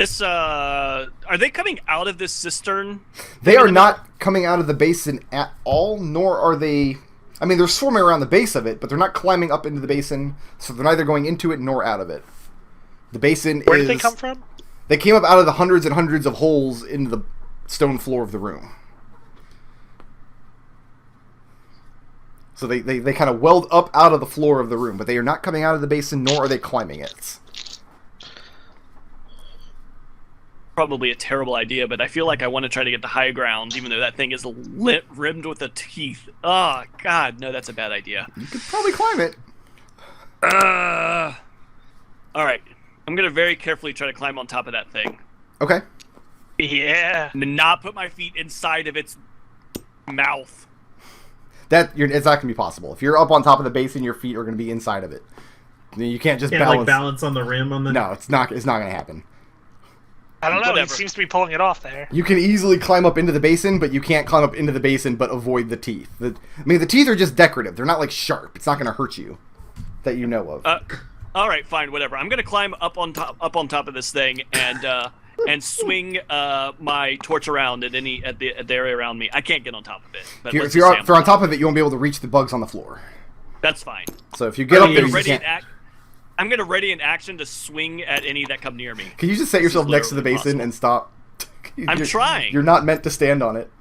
This, are they coming out of this cistern? They are not coming out of the basin at all, nor are they... I mean, they're swarming around the base of it, but they're not climbing up into the basin, so they're neither going into it nor out of it. The basin Where did they come from? They came up out of the hundreds and hundreds of holes into the stone floor of the room. So they kind of welled up out of the floor of the room, but they are not coming out of the basin, nor are they climbing it. Probably a terrible idea, but I feel like I want to try to get the high ground, even though that thing is rimmed with the teeth. Oh, God, no, that's a bad idea. You could probably climb it. Alright, I'm going to very carefully try to climb on top of that thing. Okay. Yeah. And not put my feet inside of its mouth. It's not going to be possible. If you're up on top of the basin, your feet are going to be inside of it. You can't just balance. Like balance on the rim on the... No, it's not going to happen. I don't know. Whatever. He seems to be pulling it off there. You can easily climb up into the basin, but you can't climb up into the basin but avoid the teeth. I mean, the teeth are just decorative. They're not, like, sharp. It's not going to hurt you that you know of. All right, fine, whatever. I'm going to climb up on top of this thing and swing my torch around at the area around me. I can't get on top of it. But if you're on top of it, you won't be able to reach the bugs on the floor. That's fine. So if you get up there, I'm going to ready an action to swing at any that come near me. Can you just set yourself next to the basin and stop? I'm trying. You're not meant to stand on it.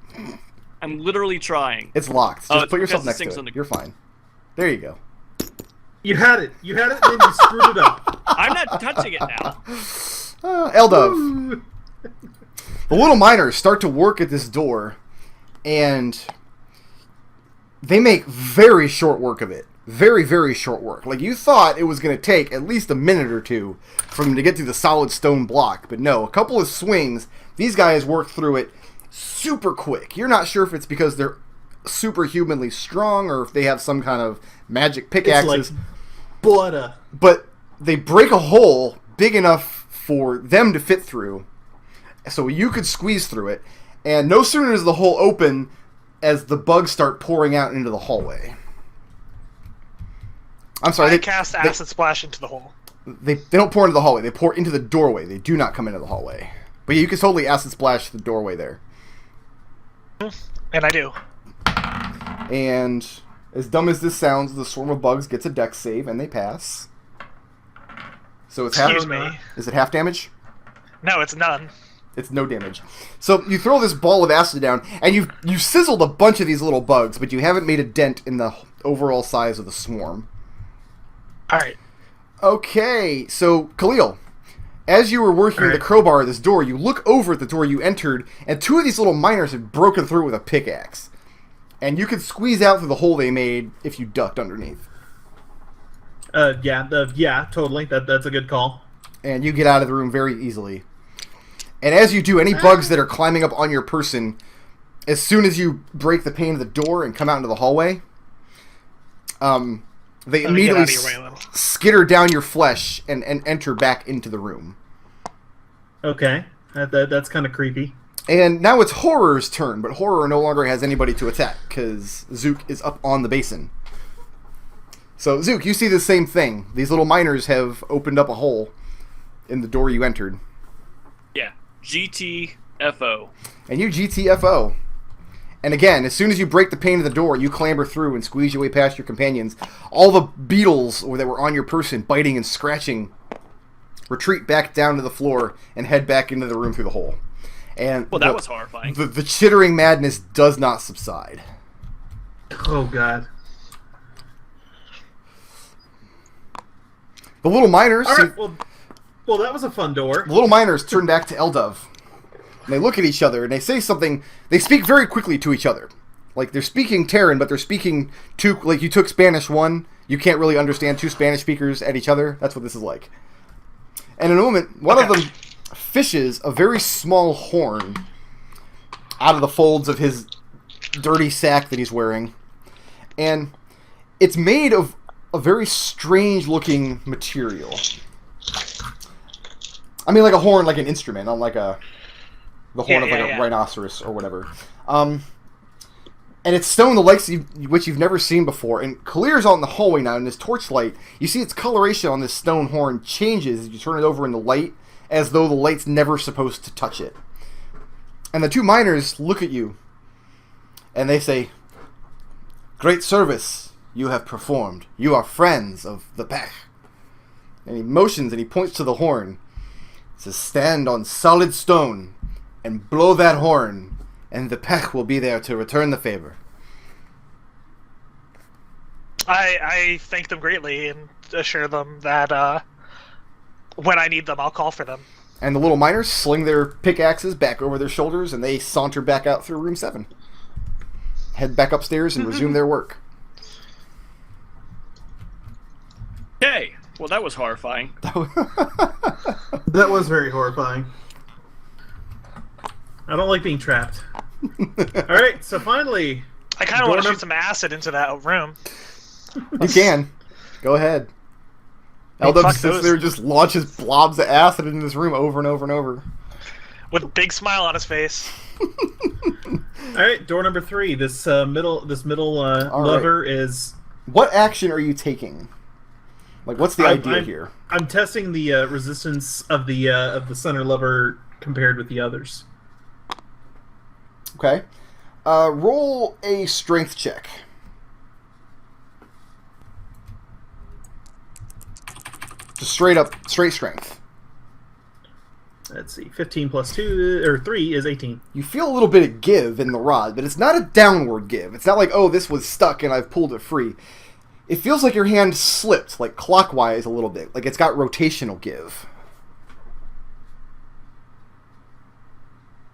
I'm literally trying. It's locked. Just put yourself next to it. You're fine. There you go. You had it, and then you screwed it up. I'm not touching it now. Eldove. The little miners start to work at this door, and they make very short work of it. Very, very short work. Like, you thought it was going to take at least a minute or two for them to get through the solid stone block. But no, a couple of swings, these guys work through it super quick. You're not sure if it's because they're superhumanly strong or if they have some kind of magic pickaxes. It's like butter. But they break a hole big enough for them to fit through, so you could squeeze through it. And no sooner is the hole open as the bugs start pouring out into the hallway. I'm sorry. I cast Acid Splash into the hole. They don't pour into the hallway. They pour into the doorway. They do not come into the hallway. But you can totally Acid Splash the doorway there. And I do. And as dumb as this sounds, the swarm of bugs gets a dex save, and they pass. So it's Excuse me. Is it half damage? No, it's none. It's no damage. So you throw this ball of acid down, and you sizzled a bunch of these little bugs, but you haven't made a dent in the overall size of the swarm. Alright. Okay, so Khalil, as you were working the crowbar of this door, you look over at the door you entered, and two of these little miners have broken through with a pickaxe. And you could squeeze out through the hole they made if you ducked underneath. Yeah, totally. That's a good call. And you get out of the room very easily. And as you do, any bugs that are climbing up on your person, as soon as you break the pane of the door and come out into the hallway, they immediately skitter down your flesh and enter back into the room. Okay, that's kind of creepy. And now it's Horror's turn, but Horror no longer has anybody to attack, because Zook is up on the basin. So, Zook, you see the same thing. These little miners have opened up a hole in the door you entered. Yeah, GTFO. And you GTFO. And again, as soon as you break the pane of the door, you clamber through and squeeze your way past your companions. All the beetles that were on your person, biting and scratching, retreat back down to the floor and head back into the room through the hole. And well, that was horrifying. The chittering madness does not subside. Oh, God. The little miners... All right, well, that was a fun door. The little miners turn back to Eldove. And they look at each other, and they say something... They speak very quickly to each other. Like, they're speaking Terran, but they're speaking to... Like, you took Spanish 1. You can't really understand two Spanish speakers at each other. That's what this is like. And in a moment, one of them fishes a very small horn out of the folds of his dirty sack that he's wearing. And it's made of a very strange-looking material. I mean, like a horn, like an instrument, not like the horn of a rhinoceros or whatever. And it's stone the likes of which you've never seen before. And Khalil's out in the hallway now, in this torchlight. You see its coloration on this stone horn changes as you turn it over in the light. as though the light's never supposed to touch it. And the two miners look at you, and they say, "Great service you have performed. You are friends of the Pech." And he motions and he points to the horn. He says, "Stand on solid stone and blow that horn, and the Pech will be there to return the favor." I thank them greatly and assure them that when I need them, I'll call for them. And the little miners sling their pickaxes back over their shoulders, and they saunter back out through room 7. Head back upstairs and resume their work. Okay. Well, that was horrifying. That was very horrifying. I don't like being trapped. Alright, so finally... I kind of want to shoot some acid into that room. You can. Go ahead. Hey, Eldove fuck sits those. there and just launches blobs of acid into this room over and over and over. With a big smile on his face. Alright, door number 3. This middle lever is... What action are you taking? Like, what's the idea I'm- here? I'm testing the resistance of the center lever compared with the others. Okay. Roll a strength check. Just straight strength. Let's see, 15 plus 2, or 3 is 18. You feel a little bit of give in the rod, but it's not a downward give. It's not like, oh, this was stuck and I've pulled it free. It feels like your hand slipped, like clockwise a little bit. Like it's got rotational give.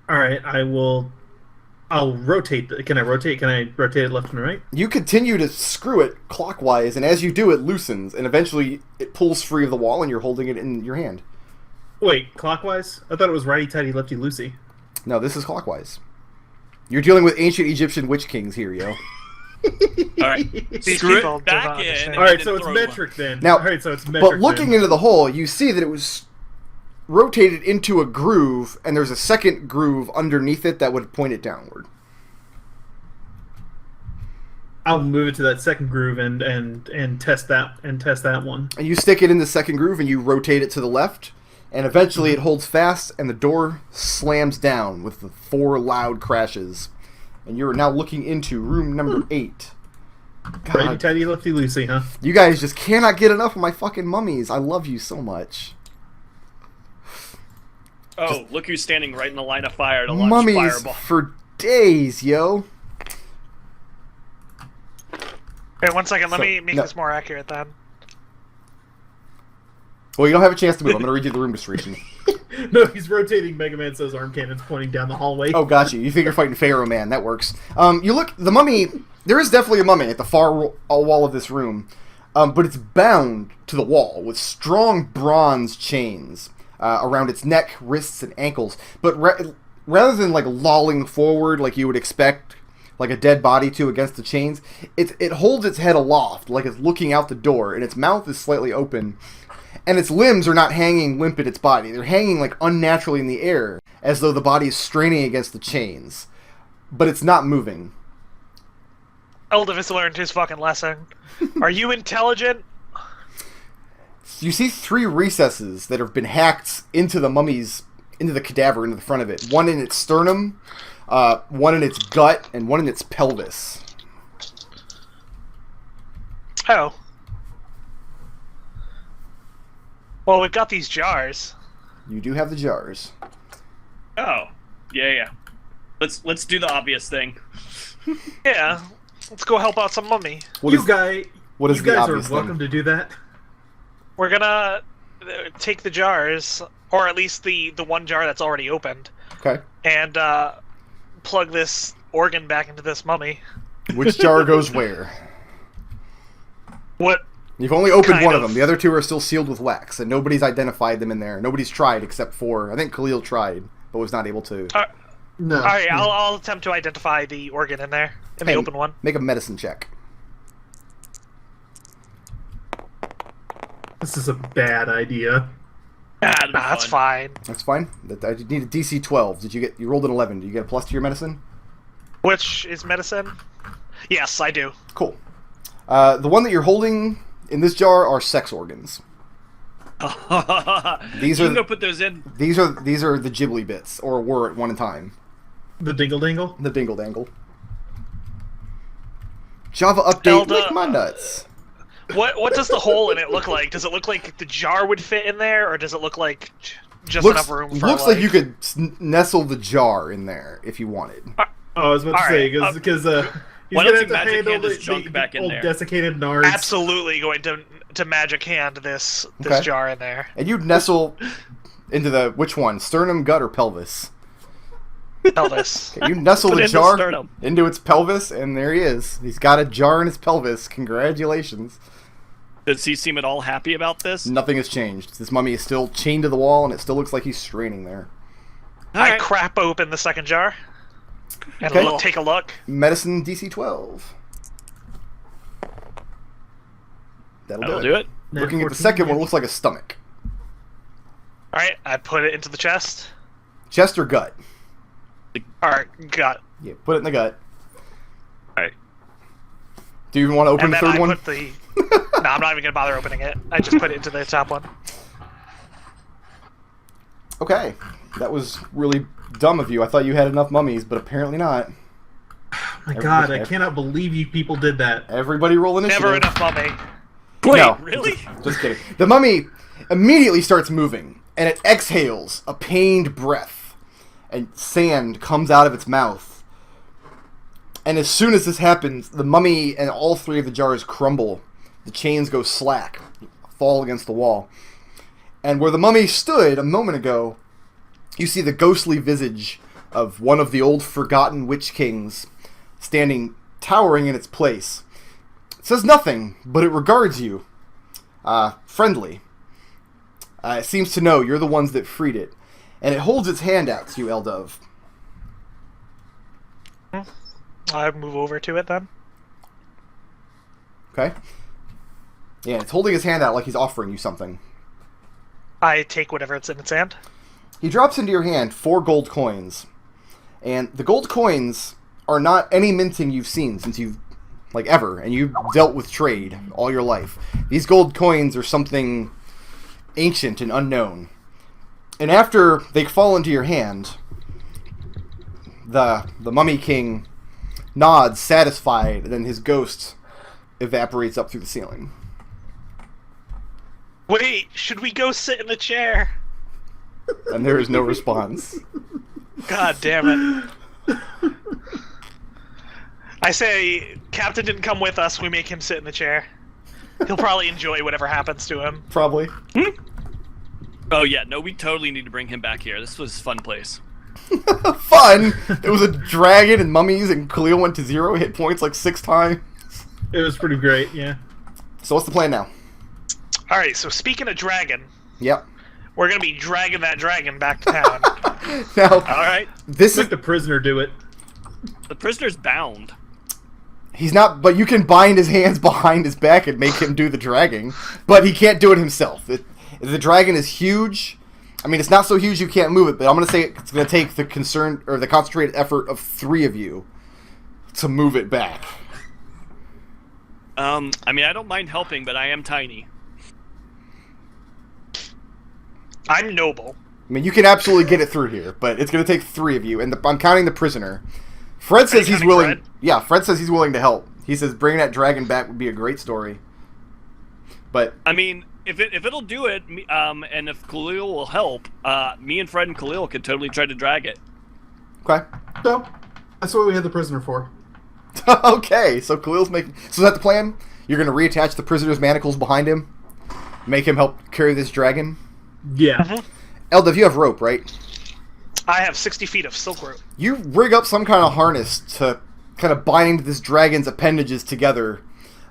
Alright, I'll rotate. Can I rotate? Can I rotate it left and right? You continue to screw it clockwise, and as you do, it loosens, and eventually it pulls free of the wall, and you're holding it in your hand. Wait, clockwise? I thought it was righty-tighty, lefty-loosey. No, this is clockwise. You're dealing with ancient Egyptian witch kings here, yo. Alright. These Screw people it do back not in. understand. Alright, and so then it's throw metric then. Now, Alright, so it's metric But looking then. into the hole, you see that it was rotated into a groove, and there's a second groove underneath it that would point it downward. I'll move it to that second groove and test that one. And you stick it in the second groove, and you rotate it to the left, and eventually it holds fast, and the door slams down with the 4 loud crashes. And you're now looking into room number 8. God, Righty-tighty, lefty-loosey, huh? you guys just cannot get enough of my fucking mummies. I love you so much. Oh, look who's standing right in the line of fire to launch Mummies fireball. for days, yo. Wait, 1 second. Let So, me make no. this more accurate then. Well, you don't have a chance to move. I'm going to read you the room description. No, he's rotating Mega Man So's arm cannons pointing down the hallway. Oh, gotcha. You think you're fighting Pharaoh Man. That works. You look, the mummy, there is definitely a mummy at the far wall of this room, but it's bound to the wall with strong bronze chains around its neck, wrists, and ankles. But rather than like lolling forward like you would expect, like a dead body to against the chains, it holds its head aloft like it's looking out the door, and its mouth is slightly open. And its limbs are not hanging limp at its body. They're hanging like unnaturally in the air, as though the body is straining against the chains. But it's not moving. Eldove has learned his fucking lesson. Are you intelligent? You see 3 recesses that have been hacked into the mummy's, into the cadaver, into the front of it. One in its sternum, one in its gut, and one in its pelvis. Oh. Well, we've got these jars. You do have the jars. Oh, yeah. Let's do the obvious thing. Yeah. Let's go help out some mummy. What is the You guys are obvious welcome thing? to do that. We're gonna take the jars, or at least the one jar that's already opened, Okay. and plug this organ back into this mummy. Which jar goes where? What? You've only opened Kind one of of. them. The other 2 are still sealed with wax, and nobody's identified them in there. Nobody's tried except for, I think Khalil tried, but was not able to. No. All right, I'll attempt to identify the organ in there, in the Hey, open one. Make a medicine check. This is a bad idea. That'd be Nah, that's fun. fine. That's fine. I need a DC 12. You rolled an 11. Did you get a plus to your medicine? Which is medicine? Yes, I do. Cool. The one that you're holding in this jar are sex organs. These you are can go put those in. these are the Ghibli bits, or were at one time. The dingle dingle. The dingle dangle. Java update. Eldove, Lick my nuts. What does the hole in it look like? Does it look like the jar would fit in there, or does it look like just enough room for Looks like you could nestle the jar in there if you wanted. Oh, I was about to say because he's why gonna don't have you to magic handle hand his the junk back in old there? desiccated nards. absolutely going to magic hand this Okay. jar in there. And you'd nestle into the which one? Sternum, gut, or pelvis? Pelvis. Okay, you nestle Put the in the jar sternum. into its pelvis, and there he is. He's got a jar in his pelvis. Congratulations. Does he seem at all happy about this? Nothing has changed. This mummy is still chained to the wall, and it still looks like he's straining there. All I right. crap open the second jar and Okay. take a look. Medicine DC 12. That'll do it. Looking at the second one, it looks like a stomach. All right, I put it into the chest. Chest or gut? All right, got. Yeah, put it in the gut. All right. Do you even want to open And the then third I one? put the. No, I'm not even gonna bother opening it. I just put it into the top one. Okay. That was really dumb of you. I thought you had enough mummies, but apparently not. My God, I Everybody- cannot believe you people did that. Everybody roll initiative. Never enough mummy. Wait, No. really? Just kidding. The mummy immediately starts moving, and it exhales a pained breath, and sand comes out of its mouth. And as soon as this happens, the mummy and all three of the jars crumble. The chains go slack, fall against the wall. And where the mummy stood a moment ago, you see the ghostly visage of one of the old forgotten witch kings standing towering in its place. It says nothing, but it regards you. Friendly. It seems to know you're the ones that freed it. And it holds its hand out to you, Eldove. I move over to it then. Okay? Yeah, it's holding his hand out like he's offering you something. I take whatever it's in its hand. He drops into your hand 4 gold coins. And the gold coins are not any minting you've seen since you've, like, ever. And you've dealt with trade all your life. These gold coins are something ancient and unknown. And after they fall into your hand, the Mummy King nods, satisfied, and then his ghost evaporates up through the ceiling. Wait, should we go sit in the chair? And there is no response. God damn it. I say, Captain didn't come with us, we make him sit in the chair. He'll probably enjoy whatever happens to him. Probably. Oh yeah, no, we totally need to bring him back here. This was a fun place. Fun! It was a dragon and mummies, and Khalil went to 0 hit points like 6 times. It was pretty great, yeah. So what's the plan now? Alright, so speaking of dragon, Yep. we're gonna be dragging that dragon back to town. Now, All right, this Make is... the prisoner do it. the prisoner's bound. He's not... But you can bind his hands behind his back and make him do the dragging. But he can't do it himself. The dragon is huge. I mean, it's not so huge you can't move it, but I'm going to say it's going to take the concentrated effort of 3 of you to move it back. I mean, I don't mind helping, but I am tiny. I'm noble. I mean, you can absolutely get it through here, but it's going to take 3 of you, and I'm counting the prisoner. Fred says you he's counting willing... Fred? Yeah, Fred says he's willing to help. He says bringing that dragon back would be a great story. But... I mean, if it'll do it, and if Khalil will help, me and Fred and Khalil could totally try to drag it. Okay. So, that's what we had the prisoner for. Okay, so Khalil's making... So is that the plan? You're going to reattach the prisoner's manacles behind him? Make him help carry this dragon? Yeah. Eldove, you have rope, right? I have 60 feet of silk rope. You rig up some kind of harness to kind of bind this dragon's appendages together.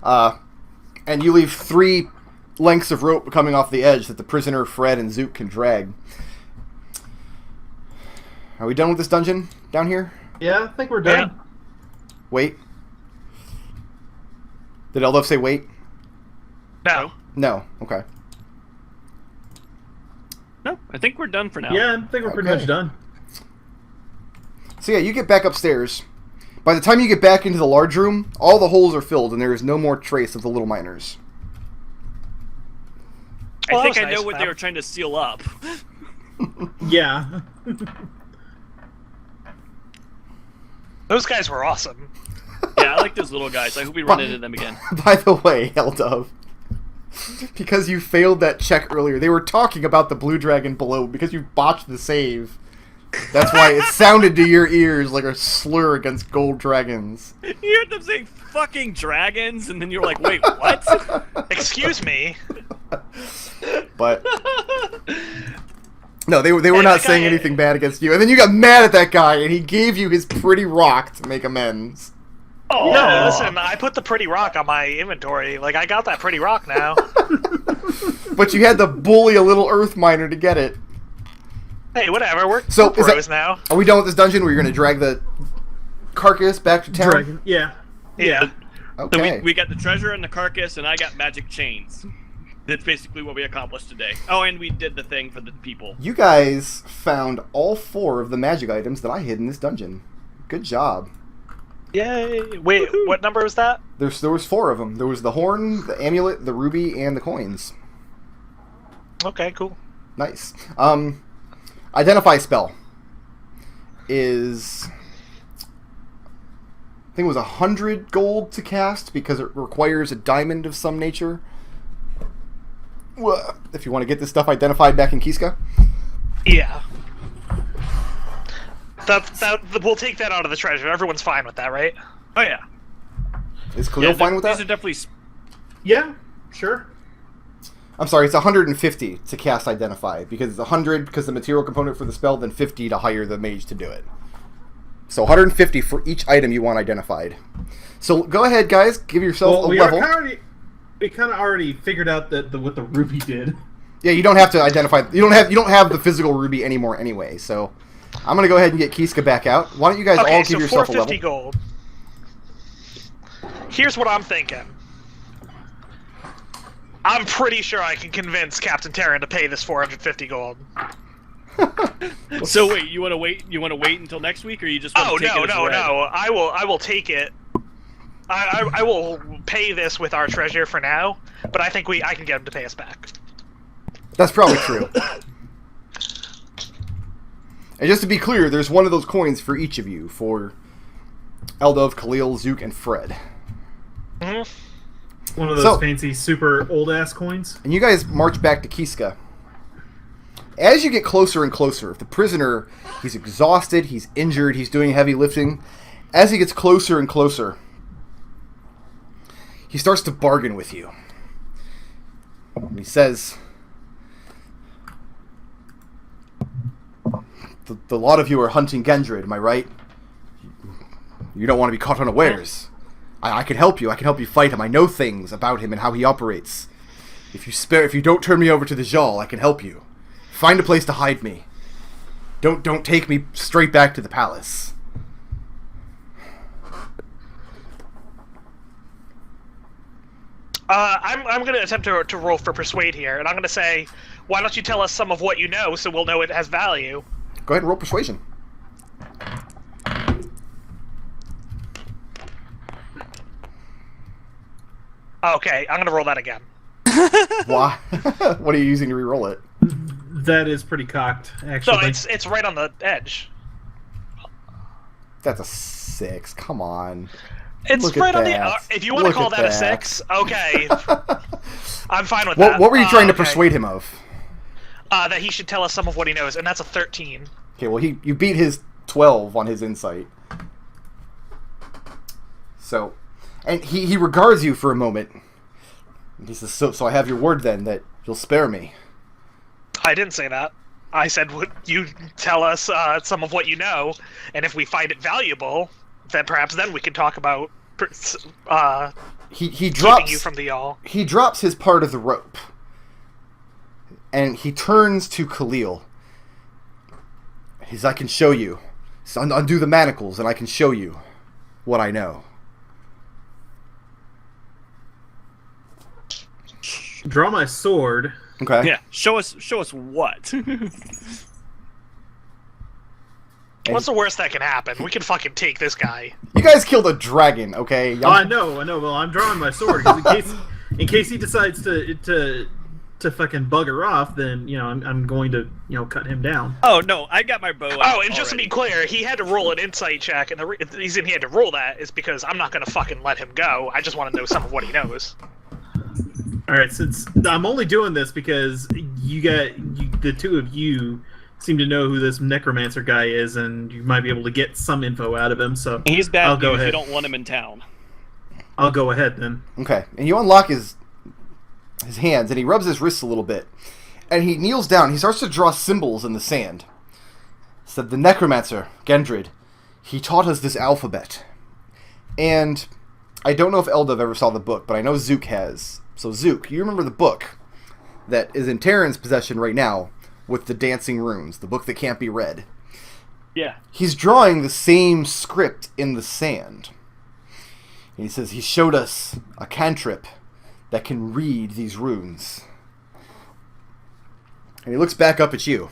And you leave 3 lengths of rope coming off the edge that the prisoner, Fred, and Zook can drag. Are we done with this dungeon down here? Yeah, I think we're done. Yeah. Wait. Did Eldove say wait? No. No. Okay. No, I think we're done for now. Yeah, I think we're pretty Okay. much done. So yeah, you get back upstairs. By the time you get back into the large room, all the holes are filled and there is no more trace of the little miners. I think that I was know nice what of they them. were trying to seal up. Yeah. Those guys were awesome. Yeah, I like those little guys. I hope we run into them again. By the way, Eldove, because you failed that check earlier, they were talking about the blue dragon below because you botched the save. That's why it sounded to your ears like a slur against gold dragons. You heard them saying fucking dragons, and then you're like, wait, what? Excuse me. But no, they were Hey, not that saying guy- anything bad against you. And then you got mad at that guy, and he gave you his pretty rock to make amends. Oh, No. listen, I put the pretty rock on my inventory. Like, I got that pretty rock now. But you had to bully a little earth miner to get it. Hey, whatever, we're So, is that- pros now. Are we done with this dungeon where you're going to drag the carcass back to town? Dragon. Yeah. Yeah. So Okay. we got the treasure and the carcass, and I got magic chains. That's basically what we accomplished today. Oh, and we did the thing for the people. You guys found all 4 of the magic items that I hid in this dungeon. Good job. Yay. Wait, what number was that? There was 4 of them. There was the horn, the amulet, the ruby, and the coins. Okay, cool. Nice. Identify spell is, I think it was 100 gold to cast because it requires a diamond of some nature. If you want to get this stuff identified back in Kiska. Yeah. We'll take that out of the treasure. Everyone's fine with that, right? Oh, yeah. Is Khalil fine with These that? are definitely... Yeah. Sure. I'm sorry, it's 150 to cast Identify, because it's 100 because the material component for the spell, then 50 to hire the mage to do it. So 150 for each item you want identified. So go ahead, guys, give yourself a level. We kind of already figured out that what the ruby did. Yeah, you don't have to identify. You don't have the physical ruby anymore anyway. So I'm gonna go ahead and get Kiska back out. Why don't you guys all Okay, give so yourself a 450 level? gold. Here's what I'm thinking. I'm pretty sure I can convince Captain Terran to pay this 450 gold. So wait, you want to wait? You want to wait until next week, or you just want Oh to take no, it as no, read? no! I will take it. I will pay this with our treasure for now, but I think I can get him to pay us back. That's probably true. And just to be clear, there's one of those coins for each of you, for Eldove, Khalil, Zook, and Fred. Hmm. One of those So- fancy, super old-ass coins. And you guys march back to Kiska. As you get closer and closer, the prisoner, he's exhausted, he's injured, he's doing heavy lifting. As he gets closer and closer, he starts to bargain with you. And he says, the lot of you are hunting Gendred, am I right? You don't want to be caught unawares. I can help you. I can help you fight him. I know things about him and how he operates. If you don't turn me over to the Jal, I can help you. Find a place to hide me. Don't take me straight back to the palace. I'm going to attempt to roll for persuade here, and I'm going to say, why don't you tell us some of what you know so we'll know it has value? Go ahead and roll persuasion. Okay, I'm going to roll that again. Why? What are you using to re-roll it? That is pretty cocked, So actually. it's right on the edge. That's a 6. Come on. It's Look at right on the. that. If you want to Look call at that a that. 6, okay, I'm fine with that. What were you trying to okay. persuade him of? That he should tell us some of what he knows, and that's a 13. Okay, well, you beat his 12 on his insight. So, and he regards you for a moment. And he says, so I have your word then that you'll spare me. I didn't say that. I said, would you tell us some of what you know, and if we find it valuable, then perhaps then we can talk about He keeping drops you from the Y'all. he drops his part of the rope. And he turns to Khalil. He says, I can show you. So undo the manacles and I can show you what I know. Draw my sword. Okay? Yeah, show us what. What's the worst that can happen? We can fucking take this guy. You guys killed a dragon, okay? Oh, I know. Well, I'm drawing my sword 'cause in case he decides to to fucking bugger off, then I'm going to cut him down. Oh no, I got my bow out. Oh, and just to be clear, he had to roll an insight check, and the reason he had to roll that is because I'm not going to fucking let him go. I just want to know some of what he knows. All right, since I'm only doing this because the two of you seem to know who this necromancer guy is, and you might be able to get some info out of him. So He's bad I'll go news. You ahead. don't want him in town. I'll go ahead then. Okay, and you unlock his hands, and he rubs his wrists a little bit, and he kneels down. He starts to draw symbols in the sand. Said the necromancer, Gendrid, he taught us this alphabet. And I don't know if Eldove ever saw the book, but I know Zook has. So Zook, you remember the book that is in Terran's possession right now with the dancing runes, the book that can't be read. Yeah. He's drawing the same script in the sand. And he says he showed us a cantrip that can read these runes. And he looks back up at you.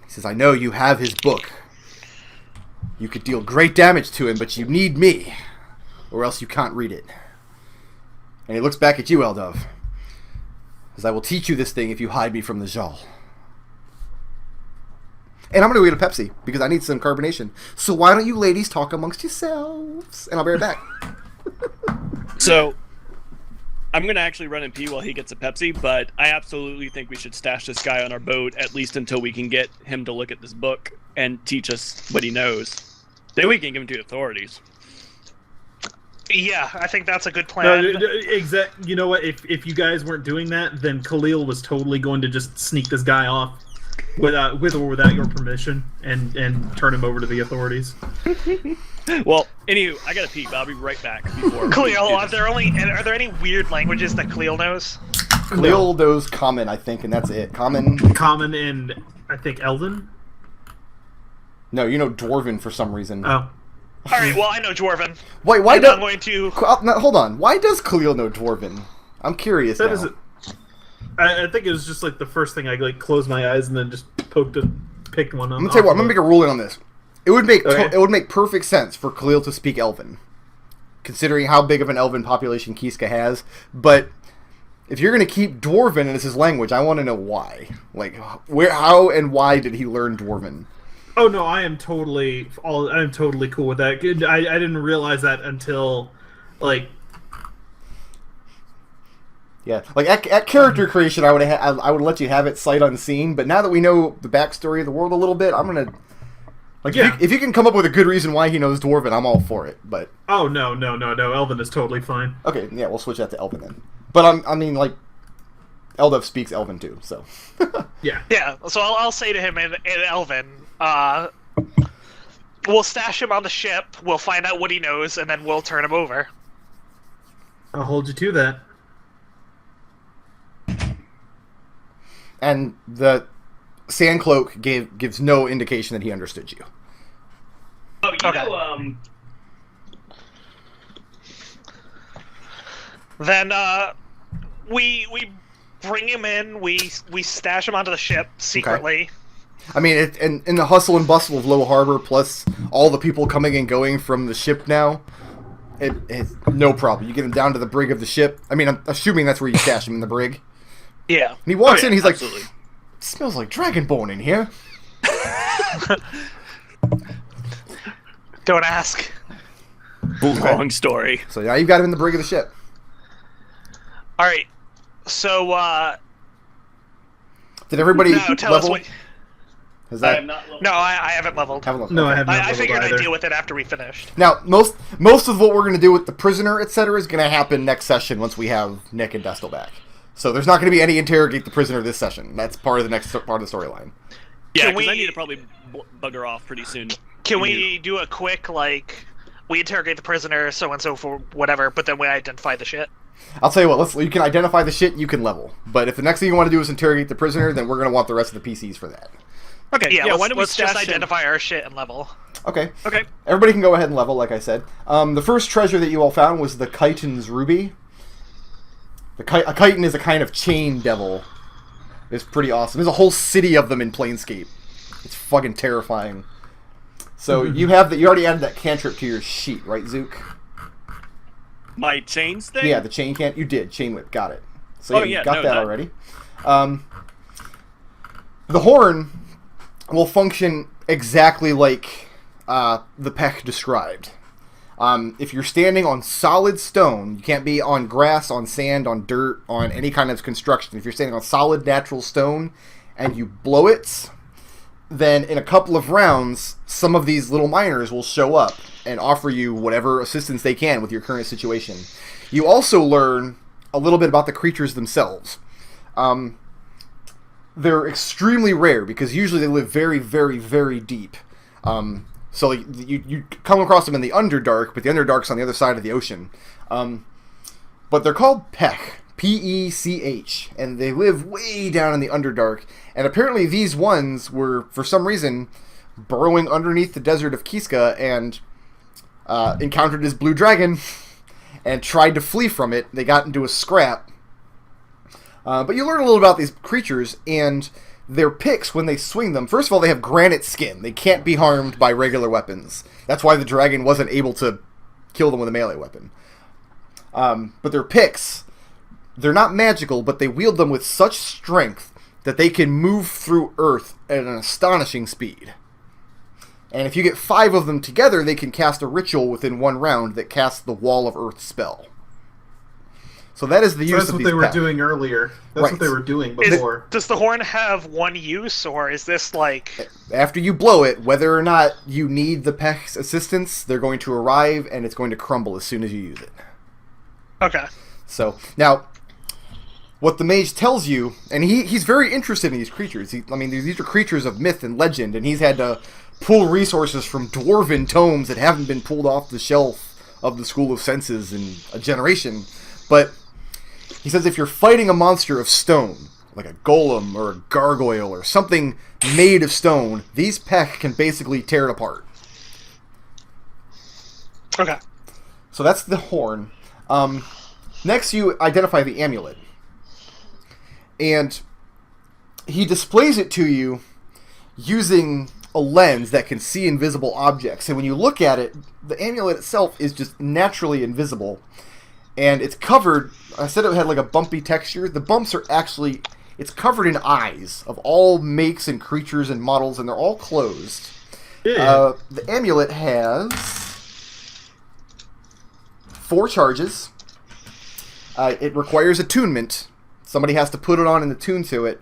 He says, I know you have his book. You could deal great damage to him, but you need me, or else you can't read it. And he looks back at you, Eldove. He says, I will teach you this thing if you hide me from the Jal. And I'm going to go get a Pepsi, because I need some carbonation. So why don't you ladies talk amongst yourselves? And I'll be right back. So, I'm going to actually run and pee while he gets a Pepsi, but I absolutely think we should stash this guy on our boat, at least until we can get him to look at this book and teach us what he knows. Then we can give him to the authorities. Yeah, I think that's a good plan. No, you know what? If you guys weren't doing that, then Khalil was totally going to just sneak this guy off with or without your permission and turn him over to the authorities. Well, anywho, I gotta pee, but I'll be right back. Before Khalil, are there any weird languages that Khalil knows? Khalil knows Common, I think, and that's it. Common and I think Elven? No, you know Dwarven for some reason. Oh. Alright, well, I know Dwarven. Wait, why I'm does... going to... Now, hold on. Why does Khalil know Dwarven? I'm curious now. I think it was just like the first thing I closed my eyes and then just picked one on. I'm gonna tell you what. I'm gonna make a ruling on this. It would make Okay. it would make perfect sense for Khalil to speak Elven, considering how big of an Elven population Kiska has. But if you're gonna keep Dwarven as his language, I want to know why. Like, how, and why did he learn Dwarven? Oh no, I'm totally cool with that. I didn't realize that until like. Yeah, like at character creation, I would let you have it sight unseen. But now that we know the backstory of the world a little bit, I'm gonna if you can come up with a good reason why he knows Dwarven, I'm all for it. But oh no, Elven is totally fine. Okay, yeah, we'll switch that to Elven then. But I mean, like, Eldove speaks Elven too, so Yeah. Yeah, so I'll say to him in Elven, we'll stash him on the ship, we'll find out what he knows, and then we'll turn him over. I'll hold you to that. And the Sandcloak gives no indication that he understood you. Oh, you Okay. know, Then we bring him in, we stash him onto the ship secretly. I mean, in the hustle and bustle of Low Harbor, plus all the people coming and going from the ship now, it's no problem. You get him down to the brig of the ship. I mean, I'm assuming that's where you stash him, in the brig. Yeah. And he walks yeah, in, he's absolutely. like, it smells like Dragonbone in here. Don't ask. Long story. So now you've got him in the brig of the ship. Alright, so, Did everybody no, tell level? us what... Is I that... have not leveled. No, I haven't leveled. Haven't leveled. No, Okay. I have not. I figured either. I'd deal with it after we finished. Now, most of what we're going to do with the prisoner, etc., is going to happen next session once we have Nick and Destel back. So there's not going to be any interrogate the prisoner this session. That's part of the next part of the storyline. Yeah, Can because I we- need to probably bugger off pretty soon. Can we do a quick, like, we interrogate the prisoner, so-and-so for whatever, but then we identify the shit? I'll tell you what, you can identify the shit, you can level. But if the next thing you want to do is interrogate the prisoner, then we're going to want the rest of the PCs for that. Okay, Yeah, why don't we let's just stash him? identify our shit and level. Okay. Okay. Everybody can go ahead and level, like I said. The first treasure that you all found was the Chitin's Ruby. A chitin is a kind of chain devil. It's pretty awesome. There's a whole city of them in Planescape. It's fucking terrifying. So you already added that cantrip to your sheet, right, Zook? My chains thing? Yeah, the chain you did. Chain whip, got it. So Oh, you yeah, got no, that that- already. The horn will function exactly like the peck described. If you're standing on solid stone, you can't be on grass, on sand, on dirt, on any kind of construction. If you're standing on solid natural stone and you blow it, then in a couple of rounds, some of these little miners will show up and offer you whatever assistance they can with your current situation. You also learn a little bit about the creatures themselves. They're extremely rare because usually they live very, very, very deep. So you come across them in the Underdark, but the Underdark's on the other side of the ocean. But they're called Pech, P-E-C-H, and they live way down in the Underdark. And apparently these ones were, for some reason, burrowing underneath the desert of Kiska and encountered this blue dragon and tried to flee from it. They got into a scrap. But you learn a little about these creatures, and their picks, when they swing them, first of all, they have granite skin. They can't be harmed by regular weapons. That's why the dragon wasn't able to kill them with a melee weapon. But their picks, they're not magical, but they wield them with such strength that they can move through earth at an astonishing speed. And if you get 5 of them together, they can cast a ritual within 1 round that casts the Wall of Earth spell. So that is the use That's of what these they were packs. doing earlier. That's Right. what they were doing before. Does the horn have one use, or is this like... After you blow it, whether or not you need the peck's assistance, they're going to arrive and it's going to crumble as soon as you use it. Okay. So, now, what the mage tells you, and he's very interested in these creatures. These are creatures of myth and legend, and he's had to pull resources from dwarven tomes that haven't been pulled off the shelf of the School of Senses in a generation. But he says if you're fighting a monster of stone, like a golem or a gargoyle or something made of stone, these peck can basically tear it apart. Okay. So that's the horn. Next, you identify the amulet. And he displays it to you using a lens that can see invisible objects. And when you look at it, the amulet itself is just naturally invisible. And it's covered, I said it had like a bumpy texture. The bumps are actually, it's covered in eyes of all makes and creatures and models, and they're all closed. Yeah. The amulet has 4 charges. It requires attunement. Somebody has to put it on and attune to it.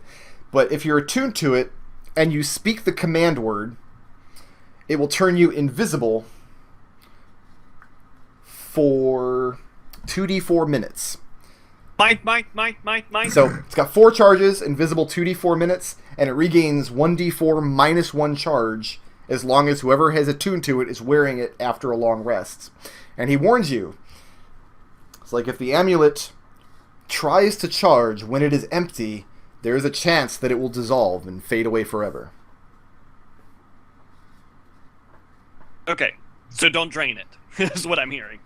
But if you're attuned to it and you speak the command word, it will turn you invisible for 2d4 minutes. Mine. So it's got 4 charges, invisible 2d4 minutes, and it regains 1d4 minus 1 charge as long as whoever has attuned to it is wearing it after a long rest. And he warns you, it's like if the amulet tries to charge when it is empty, there is a chance that it will dissolve and fade away forever. Okay, so don't drain it. Is what I'm hearing.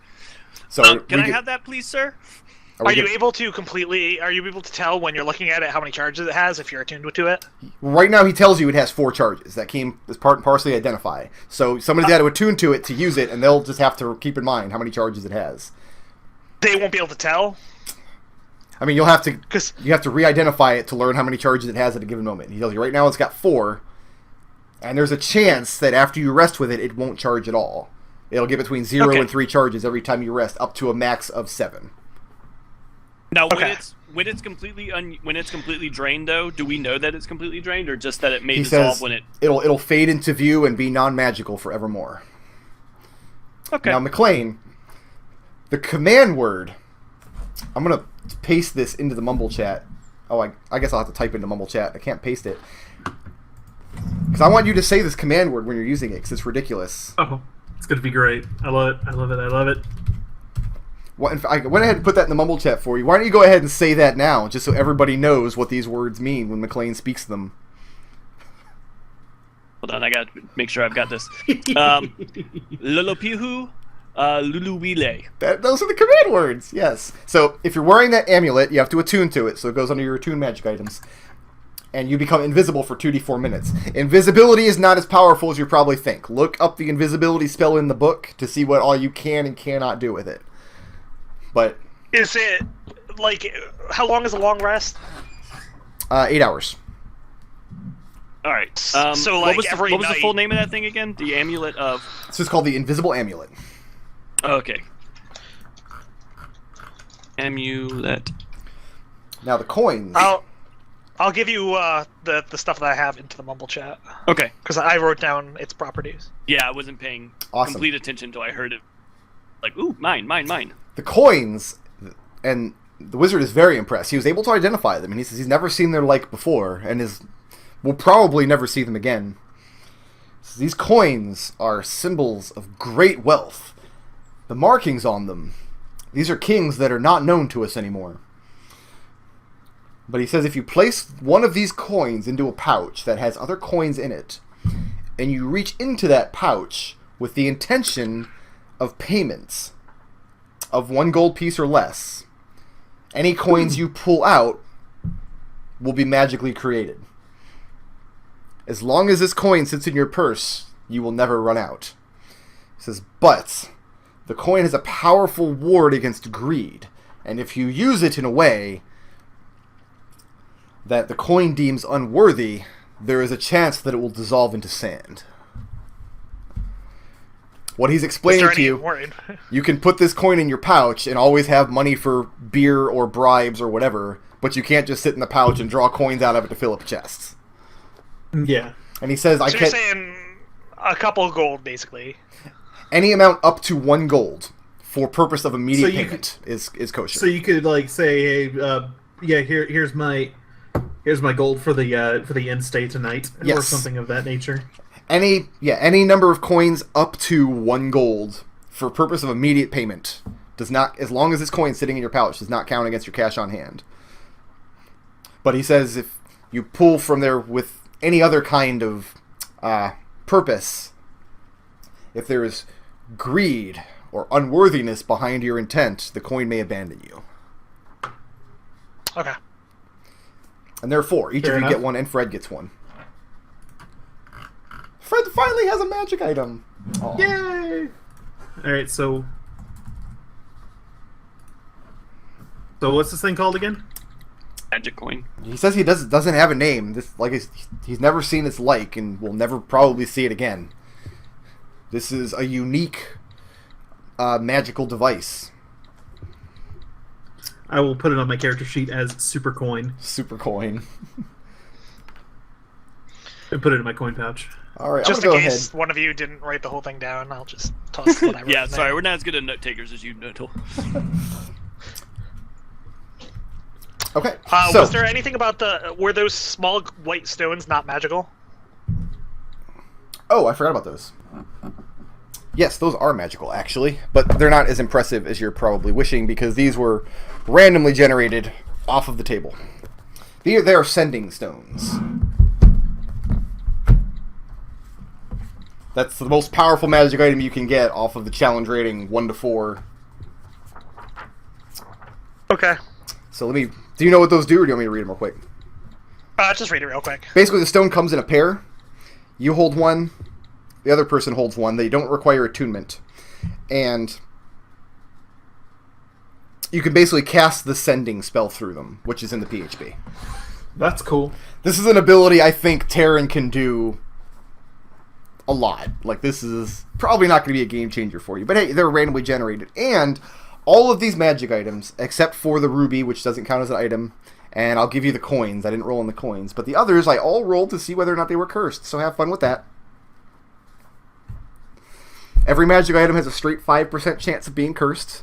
So can I have that, please, sir? Are you able to tell when you're looking at it how many charges it has if you're attuned to it? Right now he tells you it has 4 charges. That came as part and parcel identify. So somebody's got to attune to it to use it, and they'll just have to keep in mind how many charges it has. They won't be able to tell? I mean, you have to re-identify it to learn how many charges it has at a given moment. He tells you right now it's got 4, and there's a chance that after you rest with it, it won't charge at all. It'll get between 0 and 3 charges every time you rest, up to a max of 7. Now, when it's completely drained, though, do we know that it's completely drained, or just that it may dissolve when it? It'll fade into view and be non-magical forevermore. Okay. Now, McClain, the command word. I'm gonna paste this into the mumble chat. Oh, I guess I'll have to type into mumble chat. I can't paste it because I want you to say this command word when you're using it, because it's ridiculous. Oh, it's gonna be great. I love it. I love it. I love it. Well, I went ahead and put that in the mumble chat for you. Why don't you go ahead and say that now, just so everybody knows what these words mean when McClain speaks them? Hold on, I gotta make sure I've got this. Lolopihu, Luluwile. Those are the command words, yes. So if you're wearing that amulet, you have to attune to it, so it goes under your attune magic items. And you become invisible for 2d4 minutes. Invisibility is not as powerful as you probably think. Look up the invisibility spell in the book to see what all you can and cannot do with it. But is it, like, how long is a long rest? 8 hours. All right. So, what like, was the, every what was the night- full name of that thing again? The Amulet of. It's just called the Invisible Amulet. Okay. Amulet. Now the coins. I'll give you the stuff that I have into the Mumble chat Okay. because I wrote down its properties. Yeah, I wasn't paying Awesome. complete attention until I heard it. Like, ooh, mine. The coins, and the wizard is very impressed. He was able to identify them, and he says he's never seen their like before, and will probably never see them again. So these coins are symbols of great wealth. The markings on them, these are kings that are not known to us anymore. But he says if you place one of these coins into a pouch that has other coins in it, and you reach into that pouch with the intention of payments of 1 gold piece or less, any coins you pull out will be magically created. As long as this coin sits in your purse, you will never run out. He says, but the coin has a powerful ward against greed, and if you use it in a way that the coin deems unworthy, there is a chance that it will dissolve into sand. What he's explaining to you, you can put this coin in your pouch and always have money for beer or bribes or whatever, but you can't just sit in the pouch and draw coins out of it to fill up chests. Yeah. And he says, I So can't... you're saying a couple of gold, basically. Any amount up to 1 gold for purpose of immediate So you payment is kosher. So you could like say, hey, yeah, here's my gold for the end stay tonight, or Yes. something of that nature. Any number of coins up to 1 gold for purpose of immediate payment does not, as long as this coin sitting in your pouch, does not count against your cash on hand. But he says if you pull from there with any other kind of purpose, if there is greed or unworthiness behind your intent, the coin may abandon you. Okay. And therefore, each Fair of you enough. get one, and Fred gets one. Fred finally has a magic item. Aw. Yay! All right, so what's this thing called again? Magic coin. He says he doesn't have a name. He's never seen its like, and will never probably see it again. This is a unique magical device. I will put it on my character sheet as Super Coin Super coin. and put it in my coin pouch. All right, Just I'm in gonna go case ahead. one of you didn't write the whole thing down, I'll just toss what I wrote. Yeah, in sorry, there. we're not as good at note takers as you, Nodal. Okay. Was there anything about were those small white stones not magical? Oh, I forgot about those. Yes, those are magical, actually, but they're not as impressive as you're probably wishing because these were randomly generated off of the table. They are sending stones. That's the most powerful magic item you can get off of the challenge rating 1 to 4. Okay. So let me... Do you know what those do, or do you want me to read them real quick? Just read it real quick. Basically, the stone comes in a pair. You hold one. The other person holds one. They don't require attunement. And you can basically cast the sending spell through them, which is in the PHB. That's cool. This is an ability I think Terran can do a lot. Like, this is probably not going to be a game changer for you. But hey, they're randomly generated. And all of these magic items, except for the ruby, which doesn't count as an item, and I'll give you the coins. I didn't roll on the coins. But the others, I all rolled to see whether or not they were cursed. So have fun with that. Every magic item has a straight 5% chance of being cursed.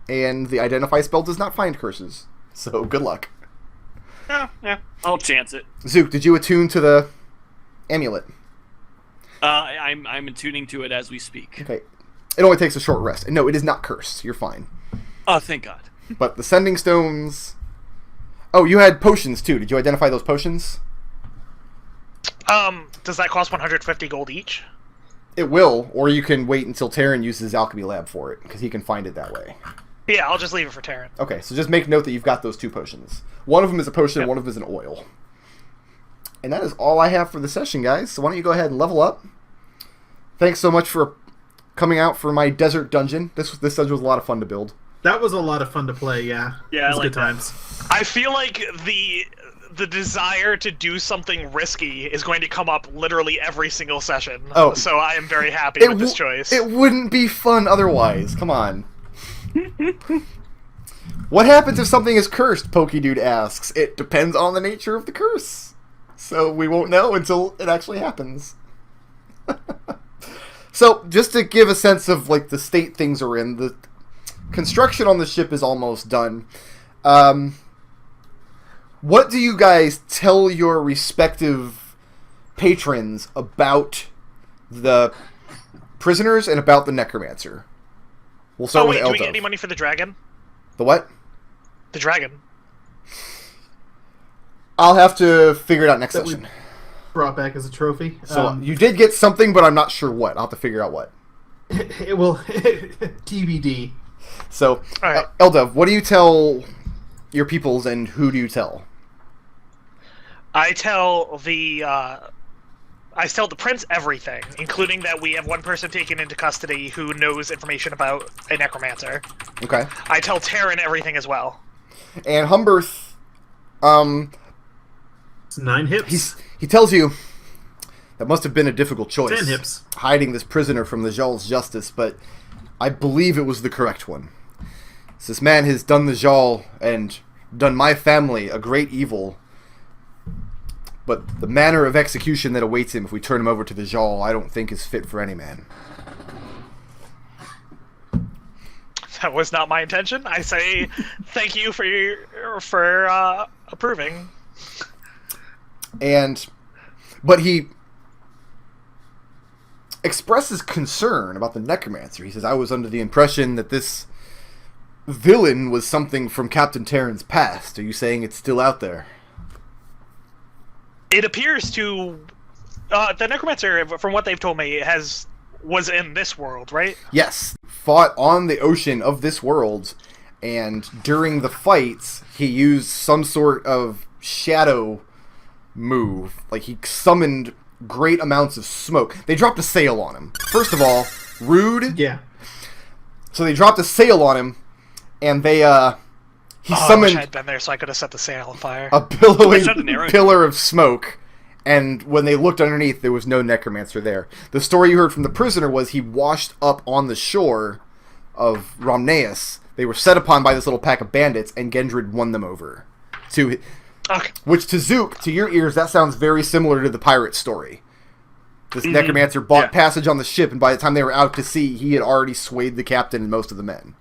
And the Identify spell does not find curses. So good luck. Yeah, I'll chance it. Zook, did you attune to the amulet? I'm attuning to it as we speak. Okay. It only takes a short rest. And no, it is not cursed. You're fine. Oh, thank God. But the sending stones... Oh, you had potions too. Did you identify those potions? Does that cost 150 gold each? It will, or you can wait until Terran uses his alchemy lab for it, because he can find it that way. Yeah, I'll just leave it for Terran. Okay, so just make note that you've got those 2 potions. One of them is a potion, and one of them is an oil. And that is all I have for the session, guys. So why don't you go ahead and level up. Thanks so much for coming out for my desert dungeon. This dungeon was a lot of fun to build. That was a lot of fun to play. Yeah. Yeah, it was I like good that. times. I feel like the desire to do something risky is going to come up literally every single session. Oh. So I am very happy with this choice. It wouldn't be fun otherwise. Come on. What happens if something is cursed? Pokey Dude asks. It depends on the nature of the curse. So we won't know until it actually happens. So, just to give a sense of like the state things are in, the construction on the ship is almost done. What do you guys tell your respective patrons about the prisoners and about the necromancer? We'll start with do Eldove. we get any money for the dragon? The what? The dragon. I'll have to figure it out next That we session. brought back as a trophy. So you did get something, but I'm not sure what. I'll have to figure out what. It will TBD. So, All right. Eldove, what do you tell your peoples, and who do you tell? I tell the prince everything, including that we have one person taken into custody who knows information about a necromancer. Okay. I tell Terran everything as well. And Humberth, It's 9 hips. he tells you that must have been a difficult choice. 10 hips. Hiding this prisoner from the Jarl's justice, but I believe it was the correct one. This man has done the Jarl and done my family a great evil. But the manner of execution that awaits him if we turn him over to the Jarl, I don't think is fit for any man. That was not my intention. I say thank you for approving. But he expresses concern about the necromancer. He says, I was under the impression that this villain was something from Captain Terran's past. Are you saying it's still out there? It appears to the necromancer, from what they've told me, was in this world, right? Yes. Fought on the ocean of this world, and during the fights, he used some sort of shadow move. Like, he summoned great amounts of smoke. They dropped a sail on him. First of all, rude. Yeah. So they dropped a sail on him, and they, he I wish summoned I'd been there so I could have set the sail on fire. a billowing Shot an arrow. pillar of smoke, and when they looked underneath, there was no necromancer there. The story you heard from the prisoner was he washed up on the shore of Romneus. They were set upon by this little pack of bandits, and Gendred won them over. Okay. Which, to Zook, to your ears, that sounds very similar to the pirate story. This necromancer bought passage on the ship, and by the time they were out to sea, he had already swayed the captain and most of the men.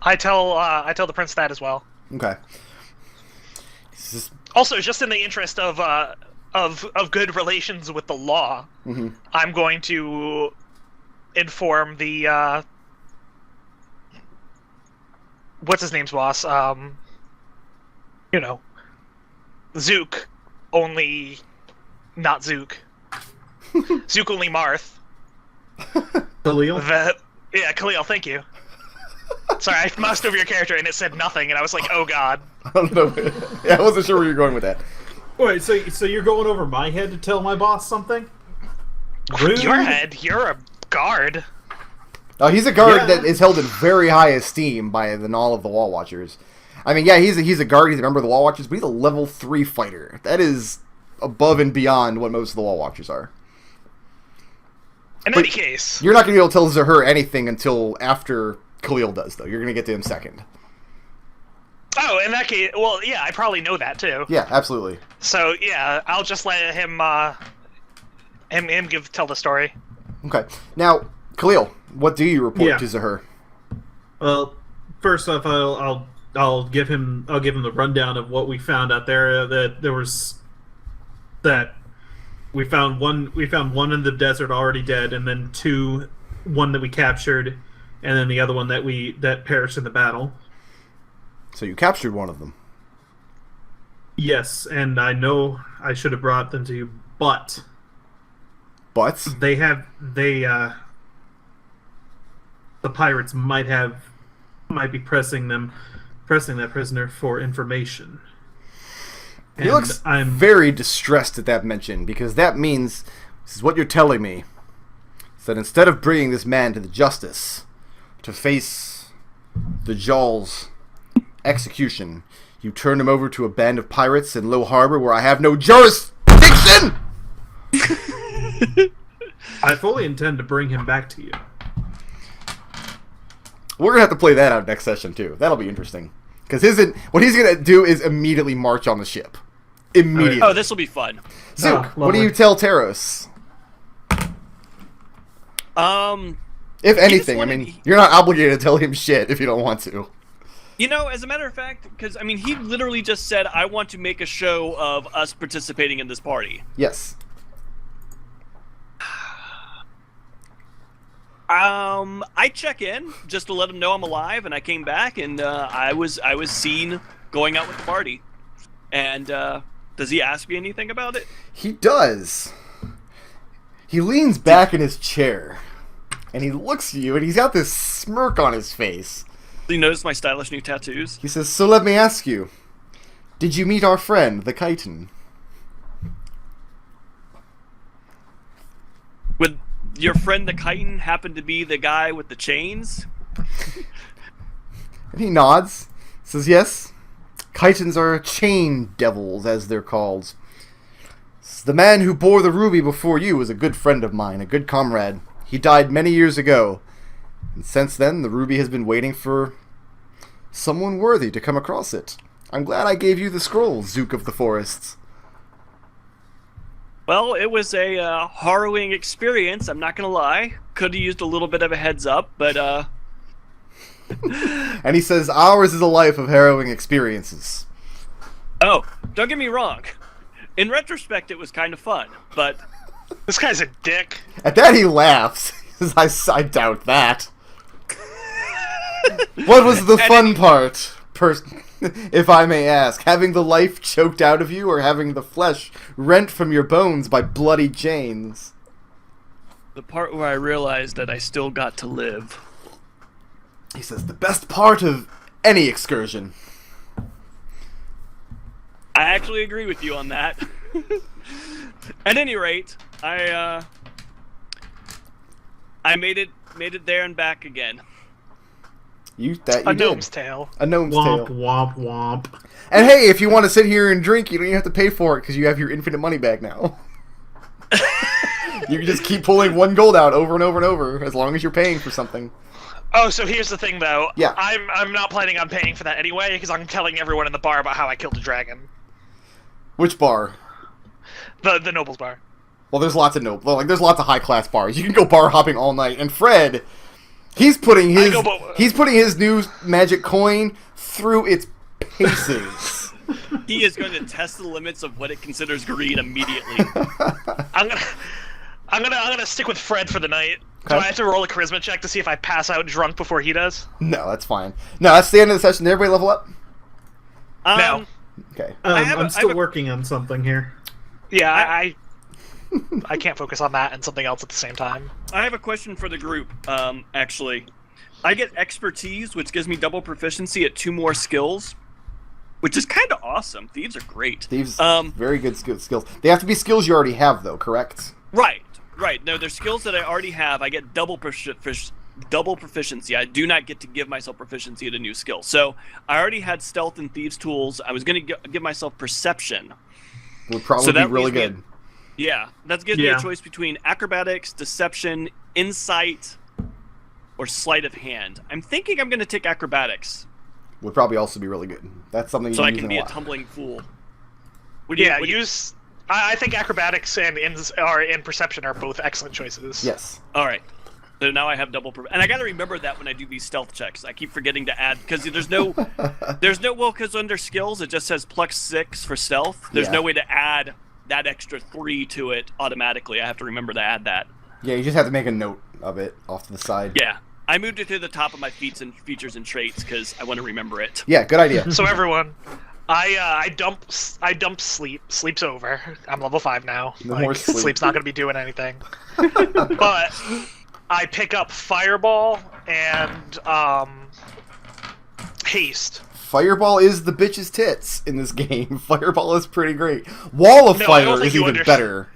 I tell the prince that as well. Okay. Also, just in the interest of good relations with the law, I'm going to inform the what's his name's boss? Zook, only not Zook. Zook only Marth. Khalil. Khalil, thank you. Sorry, I moused over your character and it said nothing, and I was like, oh god. I don't know. Yeah, I wasn't sure where you were going with that. Wait, so you're going over my head to tell my boss something? Rude. Your head, you're a guard. Oh, he's a guard Yeah. that is held in very high esteem by all of the Wall Watchers. I mean, yeah, he's a guard, he's a member of the Wall Watchers, but he's a level 3 fighter. That is above and beyond what most of the Wall Watchers are. In any case. You're not going to be able to tell Zahur anything until after Khalil does, though. You're going to get to him second. Oh, in that case, well, yeah, I probably know that too. Yeah, absolutely. So yeah, I'll just let him tell the story. Okay. Now, Khalil, what do you report Yeah. to Zahur? Well, first off, I'll give him the rundown of what we found out there. We found one in the desert already dead, and then one that we captured, and then the other one that perished in the battle. So you captured one of them. Yes, and I know I should have brought them to you, but But? the pirates might be pressing that prisoner for information. He looks very distressed at that mention, because that means, this is what you're telling me, is that instead of bringing this man to the justice, to face the Jarl's execution, You turn him over to a band of pirates in Low Harbor where I have no jurisdiction! I fully intend to bring him back to you. We're going to have to play that out next session, too. That'll be interesting. Because what he's going to do is immediately march on the ship. Immediately. Oh, this will be fun. Zook, what do you tell Taros? If anything, I mean, you're not obligated to tell him shit if you don't want to. You know, as a matter of fact, because, I mean, he literally just said, I want to make a show of us participating in this party. Yes. I check in just to let him know I'm alive, and I came back, and I was seen going out with the party. And does he ask me anything about it? He does. He leans back in his chair, and he looks at you, and he's got this smirk on his face. Do you notice my stylish new tattoos? He says, so let me ask you, did you meet our friend, the Chitin? Would your friend the Chitin happen to be the guy with the chains? And he nods, says, yes. Chitins are chain devils, as they're called. The man who bore the ruby before you was a good friend of mine, a good comrade. He died many years ago. And since then, the ruby has been waiting for someone worthy to come across it. I'm glad I gave you the scroll, Zook of the Forests. Well, it was a harrowing experience, I'm not going to lie. Could have used a little bit of a heads up, but... And he says, ours is a life of harrowing experiences. Oh, don't get me wrong. In retrospect, it was kind of fun, but... This guy's a dick. At that, he laughs. He says, I doubt that. What was the fun part, if I may ask? Having the life choked out of you, or having the flesh rent from your bones by bloody chains? The part where I realized that I still got to live. He says, the best part of any excursion. I actually agree with you on that. At any rate, I made it there and back again. You A did. gnome's tail. A gnome's Womp, tail. womp, womp. And hey, if you want to sit here and drink, you don't even have to pay for it because you have your infinite money back now. You can just keep pulling one gold out over and over and over as long as you're paying for something. Oh, so here's the thing, though. Yeah. I'm not planning on paying for that anyway, because I'm telling everyone in the bar about how I killed a dragon. Which bar? The Noble's bar. Well, there's lots of there's lots of high class bars. You can go bar hopping all night. And Fred, he's putting his new magic coin through its paces. He is going to test the limits of what it considers greed immediately. I'm gonna stick with Fred for the night. Okay. Do I have to roll a charisma check to see if I pass out drunk before he does? No, that's fine. No, that's the end of the session. Did everybody level up? No. Okay. I'm still working on something here. Yeah, I can't focus on that and something else at the same time. I have a question for the group, actually. I get expertise, which gives me double proficiency at 2 more skills, which is kind of awesome. Thieves are great. Thieves, very good skills. They have to be skills you already have, though, correct? Right. No, they're skills that I already have. I get double proficiency. I do not get to give myself proficiency at a new skill. So I already had stealth and thieves tools. I was going to give myself perception. Would probably be really good. Yeah, that gives me a choice between acrobatics, deception, insight, or sleight of hand. I'm thinking I'm going to take acrobatics. Would probably also be really good. That's something so you I use can in be a a lot. tumbling fool. Use. I think acrobatics and perception are both excellent choices. Yes. All right. So now I have double, and I got to remember that when I do these stealth checks. I keep forgetting to add because because under skills it just says +6 for stealth. There's no way to add that extra 3 to it automatically. I have to remember to add that. Yeah, you just have to make a note of it off to the side. Yeah, I moved it to the top of my features and traits because I want to remember it. Yeah, good idea. So everyone, I dump sleep. Sleep's over. I'm level 5 now. No more sleep. Sleep's not gonna be doing anything. But I pick up Fireball and Haste. Fireball is the bitch's tits in this game. Fireball is pretty great. Wall of Fire is even better.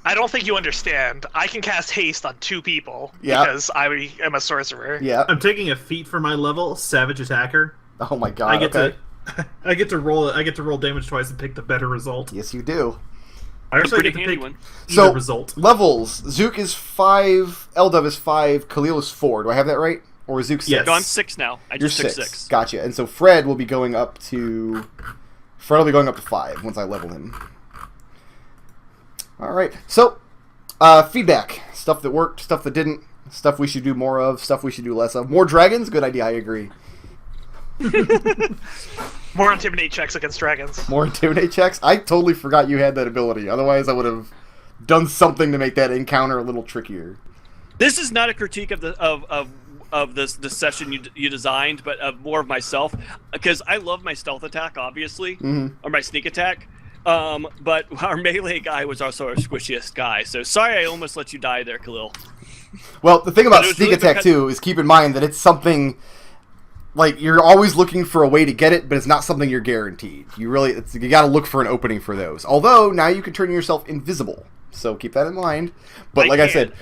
I don't think you understand. I can cast Haste on 2 people because I am a sorcerer. Yeah. I'm taking a feat for my level, Savage Attacker. Oh my god. I get I get to roll damage twice and pick the better result. Yes, you do. I also pretty get to handy pick one. either result. Levels. Zook is 5, Eldove is 5, Khalil is 4. Do I have that right? Or is Zook 6? Yes. No, I'm 6 now. I You're just took 6. 6. Gotcha. And so Fred will be going up to... Fred will be going up to 5 once I level him. Alright. So, feedback. Stuff that worked, stuff that didn't, stuff we should do more of, stuff we should do less of. More dragons? Good idea, I agree. More intimidate checks against dragons. More intimidate checks? I totally forgot you had that ability. Otherwise, I would have done something to make that encounter a little trickier. This is not a critique of the session you designed, but of more of myself, because I love my stealth attack, obviously, or my sneak attack. But our melee guy was also our squishiest guy, so sorry I almost let you die there, Khalil. Well, the thing about sneak really attack, too, is keep in mind that it's something... Like, you're always looking for a way to get it, but it's not something you're guaranteed. You gotta look for an opening for those. Although, now you can turn yourself invisible. So keep that in mind. But like I said,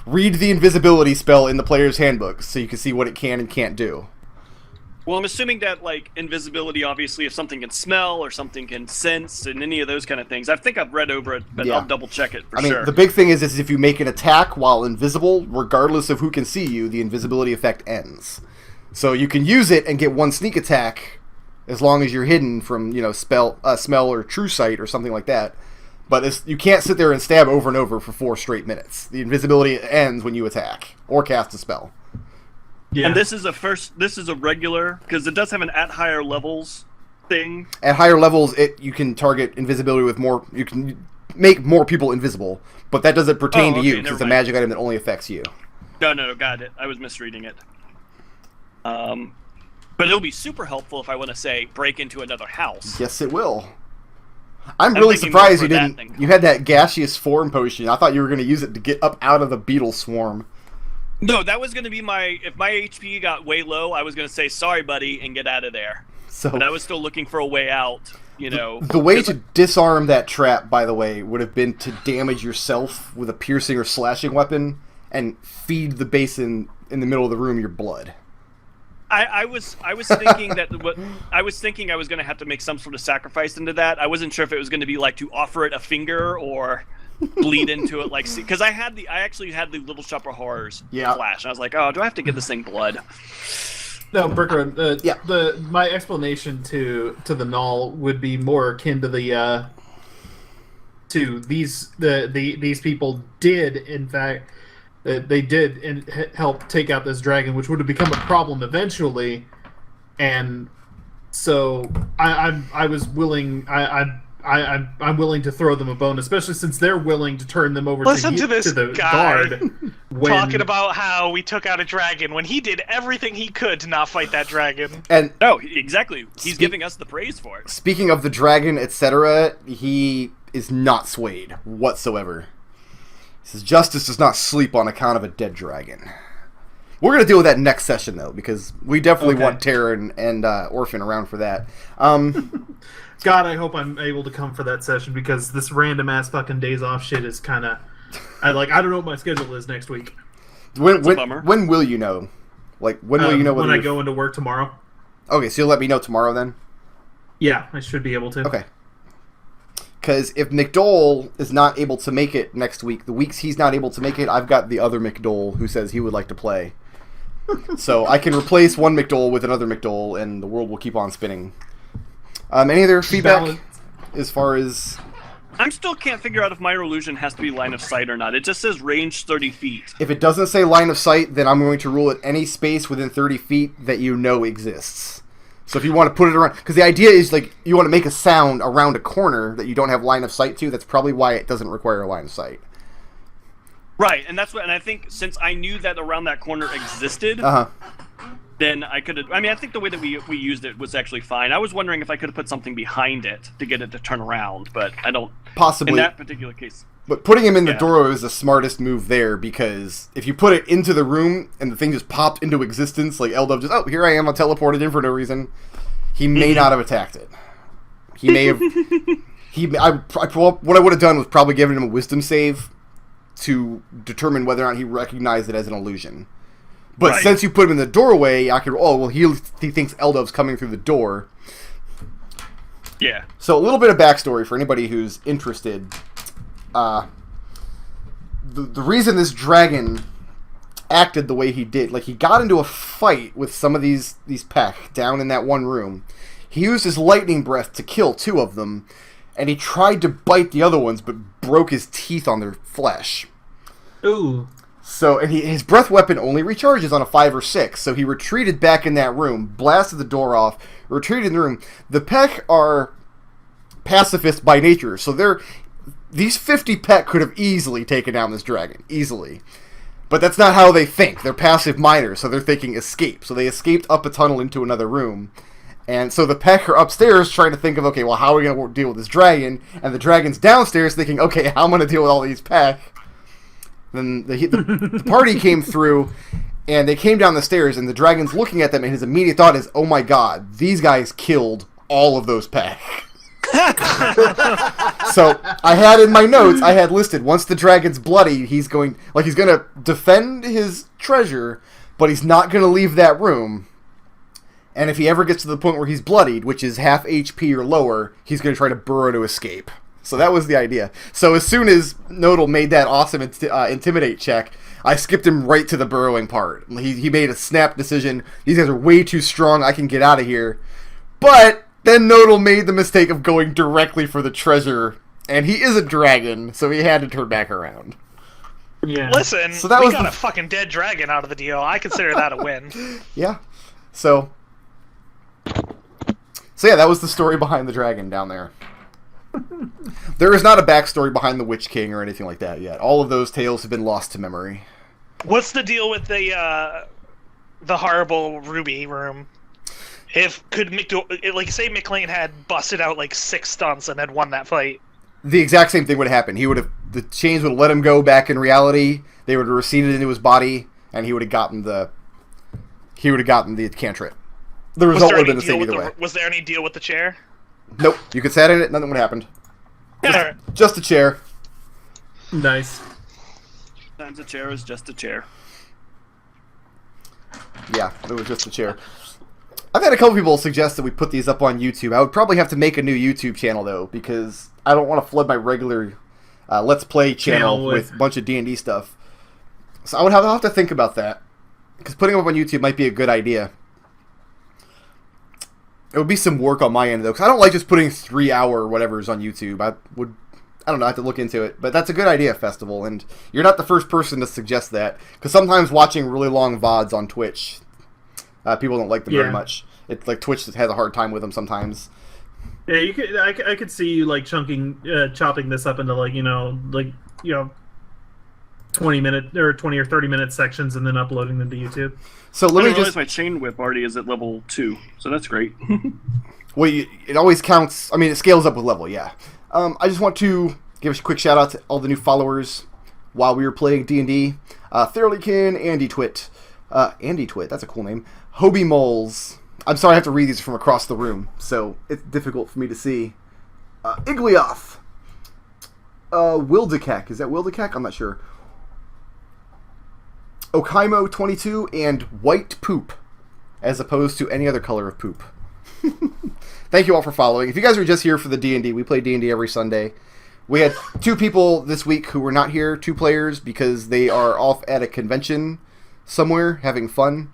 read the invisibility spell in the player's handbook so you can see what it can and can't do. Well, I'm assuming that, like, invisibility, obviously, if something can smell or something can sense and any of those kind of things. I think I've read over it, but Yeah. I'll double-check it for I mean, sure. the big thing is if you make an attack while invisible, regardless of who can see you, the invisibility effect ends. So you can use it and get one sneak attack as long as you're hidden from, smell or true sight or something like that. But you can't sit there and stab over and over for 4 straight minutes. The invisibility ends when you attack or cast a spell. Yeah. And this is a regular, because it does have an at higher levels thing. At higher levels, you can target invisibility with more. You can make more people invisible, but that doesn't pertain to you because it's a magic item that only affects you. No, got it. I was misreading it. But it'll be super helpful if I want to say break into another house. Yes, it will. I'm really surprised you didn't. You had that gaseous form potion. I thought you were going to use it to get up out of the beetle swarm. No, that was going to be if my HP got way low, I was going to say sorry, buddy, and get out of there. But I was still looking for a way out. The way to disarm that trap, by the way, would have been to damage yourself with a piercing or slashing weapon and feed the basin in the middle of the room your blood. I was thinking I was going to have to make some sort of sacrifice into that. I wasn't sure if it was going to be like to offer it a finger or bleed into it, like, because I actually had the Little Shop of Horrors flash. I was like, oh, do I have to give this thing blood? No, Brooker, my explanation to the null would be more akin to these people did in fact they did help take out this dragon, which would have become a problem eventually, and so I'm willing to throw them a bone, especially since they're willing to turn them over to the guard. Talking about how we took out a dragon when he did everything he could to not fight that dragon. And no, exactly. He's giving us the praise for it. Speaking of the dragon, etc., he is not swayed whatsoever. He says justice does not sleep on account of a dead dragon. We're going to deal with that next session, though, because we definitely want Terran and Orphan around for that. God, I hope I'm able to come for that session, because this random ass fucking days off shit is kind of... I don't know what my schedule is next week. When will you know? Like, when will you know? When I go into work tomorrow. Okay, so you'll let me know tomorrow then? Yeah, I should be able to. Okay. Because if McDohl is not able to make it next week, the weeks he's not able to make it, I've got the other McDohl who says he would like to play. So I can replace one McDohl with another McDohl, and the world will keep on spinning. Any other feedback as far as... I still can't figure out if Minor Illusion has to be line of sight or not. It just says range 30 feet. If it doesn't say line of sight, then I'm going to rule it any space within 30 feet that you know exists. So if you want to put it around... Because the idea is, like, you want to make a sound around a corner that you don't have line of sight to. That's probably why it doesn't require a line of sight. Right, and that's what... And I think since I knew that around that corner existed... Then I could have... I mean, I think the way that we used it was actually fine. I was wondering if I could have put something behind it to get it to turn around, but I don't... Possibly. In that particular case. But putting him in the doorway is the smartest move there, because if you put it into the room and the thing just popped into existence, like Eldove just, oh, here I am, I'm teleported in for no reason, he may not have attacked it. He may have... what I would have done was probably given him a wisdom save to determine whether or not he recognized it as an illusion. But since you put him in the doorway, I could... Oh, well, he thinks Eldove's coming through the door. Yeah. So a little bit of backstory for anybody who's interested. The reason this dragon acted the way he did, like he got into a fight with some of these Peck down in that one room. He used his lightning breath to kill 2 of them, and he tried to bite the other ones, but broke his teeth on their flesh. Ooh. So, and his breath weapon only recharges on a 5 or 6, so he retreated back in that room, blasted the door off, retreated in the room. The Peck are pacifists by nature, so these 50 Peck could have easily taken down this dragon, easily. But that's not how they think. They're passive miners, so they're thinking escape. So they escaped up a tunnel into another room. And so the Peck are upstairs trying to think of, okay, well, how are we going to deal with this dragon? And the dragon's downstairs thinking, okay, how am I going to deal with all these Peck? Then the party came through, and they came down the stairs, and the dragon's looking at them, and his immediate thought is, oh my god, these guys killed all of those Peck. So I had in my notes, I had listed, once the dragon's bloody, he's going to defend his treasure, but he's not going to leave that room. And if he ever gets to the point where he's bloodied, which is half HP or lower, he's going to try to burrow to escape. So that was the idea. So as soon as Nodal made that awesome intimidate check, I skipped him right to the burrowing part. He made a snap decision. These guys are way too strong. I can get out of here. But then Nodal made the mistake of going directly for the treasure. And he is a dragon, so he had to turn back around. Yeah. Listen, So that we was got the- a fucking dead dragon out of the deal. I consider that a win. Yeah. So yeah, that was the story behind the dragon down there. There is not a backstory behind the Witch King or anything like that yet. All of those tales have been lost to memory. What's the deal with the horrible Ruby room? If could McDohl, like say McClain had busted out like 6 stunts and had won that fight. The exact same thing would have happened. The chains would have let him go back in reality. They would have receded into his body, and he would have gotten the cantrip. The result would have been the same either way. Was there any deal with the chair? Nope. You could sat in it, nothing would have happened. Alright. Just a chair. Nice. Sometimes a chair is just a chair. Yeah, it was just a chair. I've had a couple people suggest that we put these up on YouTube. I would probably have to make a new YouTube channel, though, because I don't want to flood my regular Let's Play channel with a bunch of D&D stuff. So I'll have to think about that, because putting them up on YouTube might be a good idea. It would be some work on my end, though, because I don't like just putting 3-hour whatevers on YouTube. I don't know, I have to look into it. But that's a good idea, Festival, and you're not the first person to suggest that, because sometimes watching really long VODs on Twitch, people don't like them very much. It's like Twitch has a hard time with them sometimes. Yeah, I could see you like chopping this up into 20-minute or 20 or 30-minute sections and then uploading them to YouTube. So I let me realize just. my chain whip already is at level 2, so that's great. Well, it always counts. I mean, it scales up with level, yeah. I just want to give a quick shout out to all the new followers while we were playing D&D. Thurlikin, Andy Twit. Andy Twit, that's a cool name. Hobie Moles. I'm sorry I have to read these from across the room, so it's difficult for me to see. Iglioth. Wildekek. Is that Wildekek? I'm not sure. Okaimo22 and White Poop, as opposed to any other color of poop. Thank you all for following. If you guys are just here for the D&D, we play D&D every Sunday. We had 2 people this week who were not here, 2 players, because they are off at a convention somewhere having fun,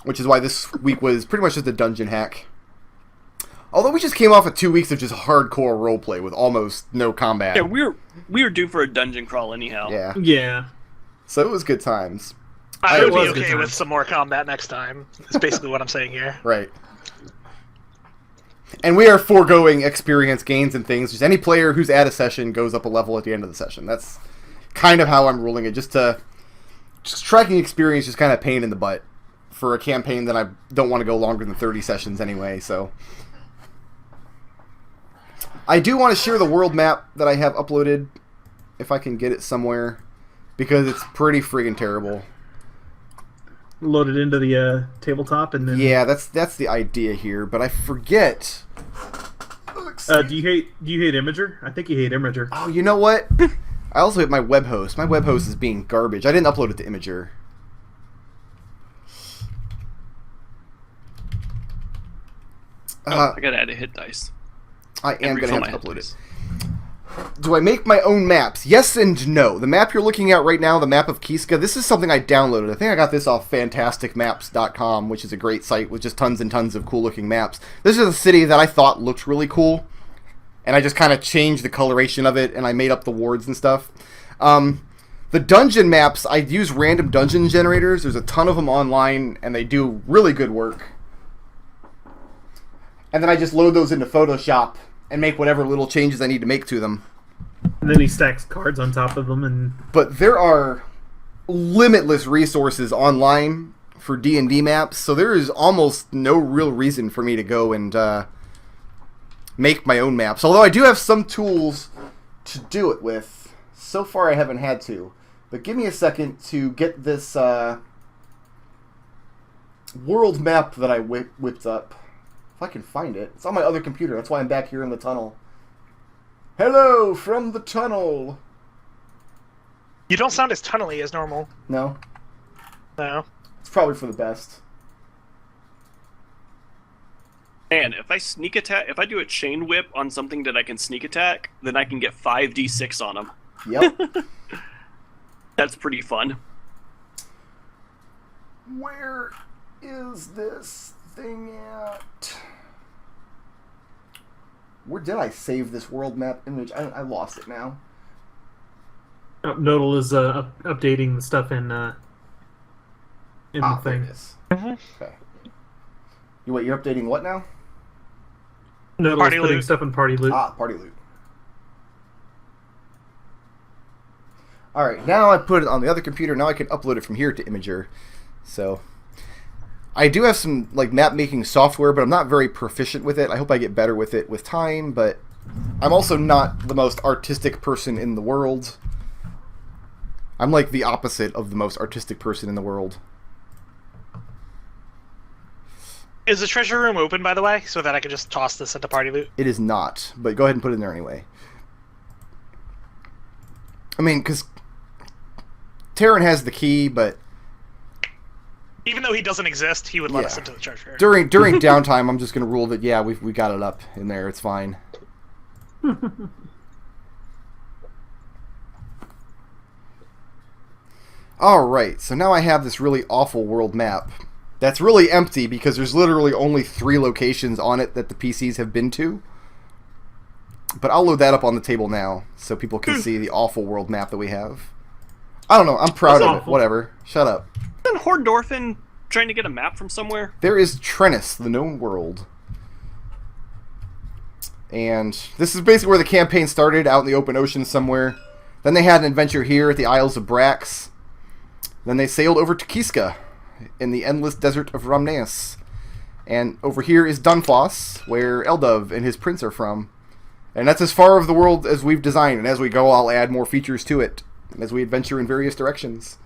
which is why this week was pretty much just a dungeon hack. Although we just came off of 2 weeks of just hardcore roleplay with almost no combat. Yeah, we were due for a dungeon crawl anyhow. Yeah. Yeah. So it was good times. I would was be good okay times. with some more combat next time. That's basically what I'm saying here. Right. And we are foregoing experience gains and things. Just any player who's at a session goes up a level at the end of the session. That's kind of how I'm ruling it. Just tracking experience is kind of a pain in the butt for a campaign that I don't want to go longer than 30 sessions anyway, so. I do want to share the world map that I have uploaded, if I can get it somewhere, because it's pretty friggin' terrible. Load it into the tabletop and then. Yeah, that's the idea here, but I forget. Do you hate Imager? I think you hate Imager. Oh, you know what? I also hate my web host. My web host is being garbage. I didn't upload it to Imager. I gotta add a hit dice. I am going to refill have to my upload hit it. Do I make my own maps? Yes and no. The map you're looking at right now, the map of Kiska, this is something I downloaded. I think I got this off fantasticmaps.com, which is a great site with just tons and tons of cool-looking maps. This is a city that I thought looked really cool, and I just kind of changed the coloration of it, and I made up the wards and stuff. The dungeon maps, I use random dungeon generators. There's a ton of them online, and they do really good work. And then I just load those into Photoshop and make whatever little changes I need to make to them. And then he stacks cards on top of them, and But there are limitless resources online for D&D maps, so there is almost no real reason for me to go and make my own maps. Although I do have some tools to do it with. So far I haven't had to. But give me a second to get this world map that I whipped up. If I can find it. It's on my other computer. That's why I'm back here in the tunnel. Hello from the tunnel. You don't sound as tunnely as normal. No? No. It's probably for the best. Man, if I sneak attack, if I do a chain whip on something that I can sneak attack, then I can get 5d6 on them. Yep. That's pretty fun. Where is this thing at? Where did I save this world map image? I lost it now. Nodal is updating the stuff in the There thing. it is. Okay. You're updating what now? Nodal is Party putting loot. stuff in party loot. Party loot. Alright, now I put it on the other computer. Now I can upload it from here to Imager. So, I do have some map making software, but I'm not very proficient with it. I hope I get better with it with time, but I'm also not the most artistic person in the world. I'm like the opposite of the most artistic person in the world. Is the treasure room open, by the way, so that I can just toss this into party loot? It is not, but go ahead and put it in there anyway. I mean, because Terran has the key, but Even though he doesn't exist, he would let us into the treasure. during downtime, I'm just going to rule that, yeah, we got it up in there. It's fine. Alright, so now I have this really awful world map. That's really empty because there's literally only 3 locations on it that the PCs have been to. But I'll load that up on the table now so people can see the awful world map that we have. I don't know, I'm proud That's of it. awful. Whatever. Shut up. Isn't Hordorfin trying to get a map from somewhere? There is Trennis, the known world. And this is basically where the campaign started, out in the open ocean somewhere. Then they had an adventure here at the Isles of Brax. Then they sailed over to Kiska, in the endless desert of Ramneus. And over here is Dunfoss, where Eldove and his prince are from. And that's as far of the world as we've designed, and as we go, I'll add more features to it, as we adventure in various directions.